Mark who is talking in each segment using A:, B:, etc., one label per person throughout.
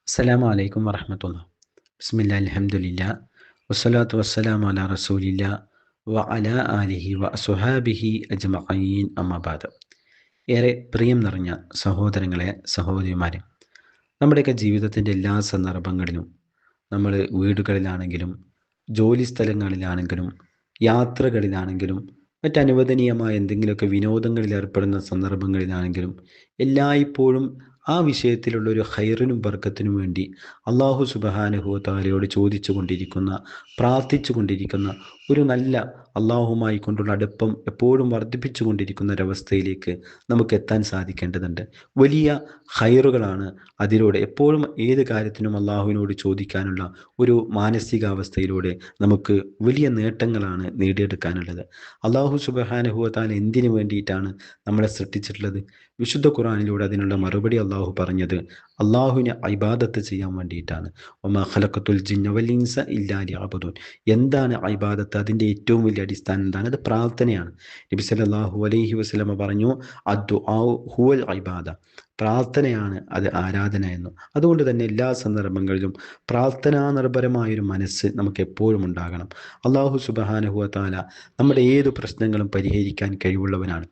A: അസ്സലാമു അലൈക്കും വറഹ്മത്തുള്ളാഹി. ബിസ്മില്ലാഹി അൽഹംദുലില്ലാ വസ്സലാത്തു വസ്സലാമു അലാ റസൂലില്ലാ വ അലാ ആലിഹി വ അസ്ഹാബിഹി അജ്മഈൻ അമ്മാ ബഅദ്. ഏറെ പ്രിയം നിറഞ്ഞ സഹോദരങ്ങളെ, സഹോദരിമാരെ, നമ്മുടെയൊക്കെ ജീവിതത്തിൻ്റെ എല്ലാ സന്ദർഭങ്ങളിലും നമ്മൾ വീടുകളിലാണെങ്കിലും ജോലി സ്ഥലങ്ങളിലാണെങ്കിലും യാത്രകളിലാണെങ്കിലും മറ്റനുവദനീയമായ എന്തെങ്കിലുമൊക്കെ വിനോദങ്ങളിൽ ഏർപ്പെടുന്ന സന്ദർഭങ്ങളിലാണെങ്കിലും എല്ലായ്പ്പോഴും ആ വിഷയത്തിലുള്ളൊരു ഖൈറിനും ബർക്കത്തിനും വേണ്ടി അള്ളാഹു സുബ്ഹാനഹു വ തആലയോട് ചോദിച്ചു കൊണ്ടിരിക്കുന്ന, പ്രാർത്ഥിച്ചു കൊണ്ടിരിക്കുന്ന, ഒരു നല്ല അള്ളാഹുമായി കൊണ്ടുള്ള അടുപ്പം എപ്പോഴും വർദ്ധിപ്പിച്ചു കൊണ്ടിരിക്കുന്ന ഒരവസ്ഥയിലേക്ക് നമുക്ക് എത്താൻ സാധിക്കേണ്ടതുണ്ട്. വലിയ ഖൈറുകളാണ് അതിലൂടെ എപ്പോഴും ഏത് കാര്യത്തിനും അള്ളാഹുവിനോട് ചോദിക്കാനുള്ള ഒരു മാനസികാവസ്ഥയിലൂടെ നമുക്ക് വലിയ നേട്ടങ്ങളാണ് നേടിയെടുക്കാനുള്ളത്. അള്ളാഹു സുബ്ഹാനഹു വ തആല എന്തിനു വേണ്ടിയിട്ടാണ് നമ്മളെ സൃഷ്ടിച്ചിട്ടുള്ളത്? വിശുദ്ധ ഖുർആനിലൂടെ അതിനുള്ള മറുപടി അള്ളാഹു പറഞ്ഞത് അള്ളാഹുവിനെ ഇബാദത്ത് ചെയ്യാൻ വേണ്ടിയിട്ടാണ്. വമാ ഖലഖതുൽ ജിന്ന വൽ ഇൻസ ഇല്ലാ ലിയഅ്ബുദൂൻ. എന്താണ് ഇബാദത്ത്? അതിൻ്റെ ഏറ്റവും വലിയ അടിസ്ഥാനം എന്താണ്? അത് പ്രാർത്ഥനയാണ്. നബി സല്ലല്ലാഹു അലൈഹി വസല്ലമ പറഞ്ഞു, അദ്ദുആഉ ഹുവൽ ഇബാദ. പ്രാർത്ഥനയാണ് അത് ആരാധന എന്നും. അതുകൊണ്ട് തന്നെ എല്ലാ സന്ദർഭങ്ങളിലും പ്രാർത്ഥനാ നിർഭരമായൊരു മനസ്സ് നമുക്ക് എപ്പോഴും ഉണ്ടാകണം. അള്ളാഹു സുബ്ഹാനഹു വ തആല നമ്മുടെ ഏതു പ്രശ്നങ്ങളും പരിഹരിക്കാൻ കഴിവുള്ളവനാണ്.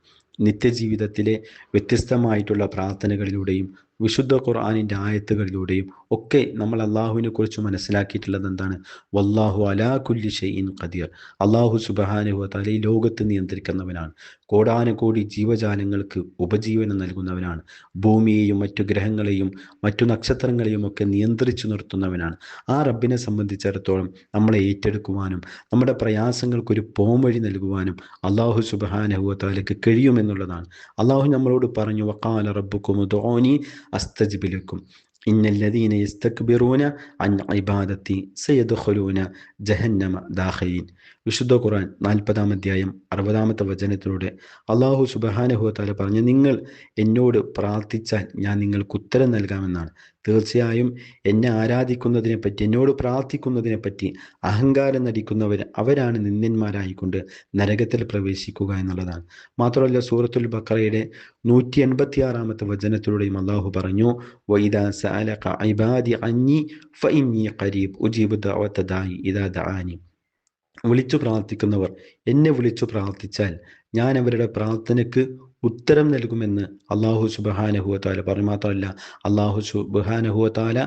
A: നിത്യജീവിതത്തിലെ വ്യത്യസ്തമായിട്ടുള്ള പ്രാർത്ഥനകളിലൂടെയും വിശുദ്ധ ഖുർആനിൻ്റെ ആയത്തുകളിലൂടെയും ഒക്കെ നമ്മൾ അള്ളാഹുവിനെ കുറിച്ച് മനസ്സിലാക്കിയിട്ടുള്ളത് എന്താണ്? വല്ലാഹു അലാ കുല്ലി ഷൈഇൻ ഖദീർ. അള്ളാഹു സുബ്ഹാനഹു വ തആല ഈ ലോകത്ത് നിയന്ത്രിക്കുന്നവനാണ്. കോടാനുകോടി ജീവജാലങ്ങൾക്ക് ഉപജീവനം നൽകുന്നവനാണ്. ഭൂമിയെയും മറ്റു ഗ്രഹങ്ങളെയും മറ്റു നക്ഷത്രങ്ങളെയും ഒക്കെ നിയന്ത്രിച്ചു നിർത്തുന്നവനാണ്. ആ റബ്ബിനെ സംബന്ധിച്ചിടത്തോളം നമ്മളെ ഏറ്റെടുക്കുവാനും നമ്മുടെ പ്രയാസങ്ങൾക്കൊരു പോംവഴി നൽകുവാനും അള്ളാഹു സുബ്ഹാനഹു വ തആലയ്ക്ക് കഴിയുമെന്നുള്ളതാണ്. അള്ളാഹു നമ്മളോട് പറഞ്ഞു, വഖാല റബ്ബുക്കും ഉദ്ഊനി അസ്തജിബ് ലക്കും ഇന്നല്ലദീന യസ്തക്ബിറൂന അൻ ഇബാദത്തി സയദ്ഖുലൂന ജഹന്നമ ദാഖിലീൻ. വിശുദ്ധ ഖുർആൻ 40-ാം അധ്യായം 60-ാമത്തെ വചനത്തിലൂടെ അള്ളാഹു സുബ്ഹാനഹു വ തആല പറഞ്ഞു, നിങ്ങൾ എന്നോട് പ്രാർത്ഥിച്ചാൽ ഞാൻ നിങ്ങൾക്ക് ഉത്തരം നൽകാമെന്നാണ്. തീർച്ചയായും എന്നെ ആരാധിക്കുന്നതിനെ പറ്റി, എന്നോട് പ്രാർത്ഥിക്കുന്നതിനെ പറ്റി അഹങ്കാരം നടിക്കുന്നവർ അവരാണ് നിന്ദന്മാരായിക്കൊണ്ട് നരകത്തിൽ പ്രവേശിക്കുക എന്നുള്ളതാണ്. മാത്രമല്ല, സൂറത്തുൽ ബഖറയുടെ 186-ാമത്തെ വചനത്തിലൂടെയും അള്ളാഹു പറഞ്ഞു, വഇദാ സഅലക ഇബാദി അന്നി ഫഇന്നി ഖരീബ് ഉജീബു ദഅവത ദാഇ ഇദാ ദഅാനി. വിളിച്ചു പ്രാർത്ഥിക്കുന്നവർ എന്നെ വിളിച്ചു പ്രാർത്ഥിച്ചാൽ ഞാൻ അവരുടെ പ്രാർത്ഥനയ്ക്ക് ഉത്തരം നൽകുമെന്ന് അള്ളാഹു സുബ്ഹാനഹു വ തആല പറഞ്ഞു. മാത്രമല്ല, അള്ളാഹു സുബ്ഹാനഹു വ തആല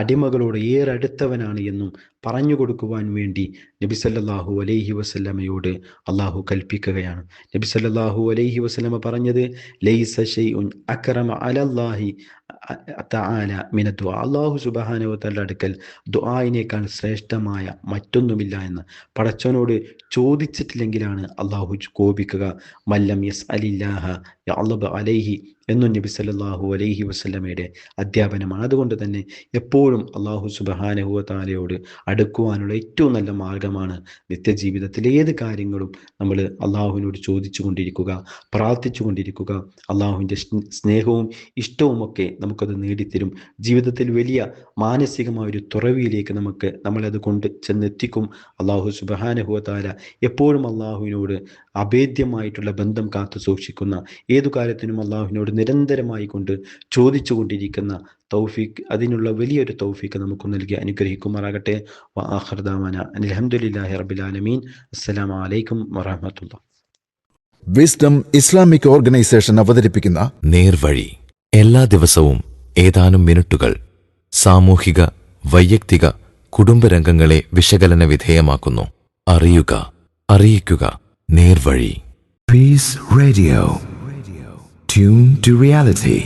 A: അടിമകളോട് ഏറെ അടുത്തവനാണ് എന്നും പറഞ്ഞു കൊടുക്കുവാൻ വേണ്ടി നബി സല്ലല്ലാഹു അലൈഹി വസല്ലമയോട് അള്ളാഹു കൽപ്പിക്കുകയാണ്. നബി സല്ലല്ലാഹു അലൈഹി വസല്ലമ പറഞ്ഞത്, ലൈസ ഷൈഉൻ അക്രമ അലല്ലാഹി തആല മിന ദുആ. അള്ളാഹു സുബ്ഹാനഹു വ തആലയുടെ അടുക്കൽ ദുആയിനേക്കാൾ ശ്രേഷ്ഠമായ മറ്റൊന്നുമില്ല എന്ന്. പടച്ചവനോട് ചോദിച്ചിട്ടില്ലെങ്കിലാണ് അള്ളാഹു കോപിക്കുക. മല്ലം യസ്അലില്ലാഹ യഗ്ളബ് അലൈഹി എന്നും നബി സല്ലല്ലാഹു അലൈഹി വസല്ലമയുടെ അധ്യാപനമാണ്. അതുകൊണ്ട് തന്നെ എപ്പോഴും അള്ളാഹു സുബ്ഹാനഹു വ തആലയോട് അടുക്കുവാനുള്ള ഏറ്റവും നല്ല മാർഗമാണ് നിത്യജീവിതത്തിൽ ഏത് കാര്യങ്ങളും നമ്മൾ അള്ളാഹുവിനോട് ചോദിച്ചു കൊണ്ടിരിക്കുക, പ്രാർത്ഥിച്ചു കൊണ്ടിരിക്കുക. അള്ളാഹുവിൻ്റെ സ്നേഹവും ഇഷ്ടവും ഒക്കെ നമുക്കത് നേടിത്തരും. ജീവിതത്തിൽ വലിയ മാനസികമായൊരു തുറവിയിലേക്ക് നമ്മളത് കൊണ്ട് ചെന്നെത്തിക്കും. അള്ളാഹു സുബ്ഹാനഹു വ തആല എപ്പോഴും അള്ളാഹുവിനോട് അഭേദ്യമായിട്ടുള്ള ബന്ധം കാത്തു സൂക്ഷിക്കുന്ന, ഏതു കാര്യത്തിനും അള്ളാഹുവിനോട് നിരന്തരമായി കൊണ്ട് ചോദിച്ചു കൊണ്ടിരിക്കുന്ന തൗഫീഖ്, അതിനുള്ള വലിയൊരു തൗഫീഖ് നമുക്ക് നൽകി അനുഗ്രഹിക്കുമാറാകട്ടെ. വ ആഖിറു ദഅവാന അനിൽ ഹംദുലില്ലാഹി റബ്ബിൽ ആലമീൻ. അസ്സലാമു അലൈക്കും വറഹ്മത്തുള്ളാഹി.
B: വിസ്ഡം ഇസ്ലാമിക് ഓർഗനൈസേഷൻ അവതരിപ്പിക്കുന്ന
C: നേർവഴി. എല്ലാ ദിവസവും ഏതാനും മിനിറ്റുകൾ സാമൂഹിക, വൈയക്തിക, കുടുംബരംഗങ്ങളെ വിശകലന വിധേയമാക്കുന്നു. അറിയുക, അറിയിക്കുക. നേർവഴി.
D: Peace Radio. Tune to reality.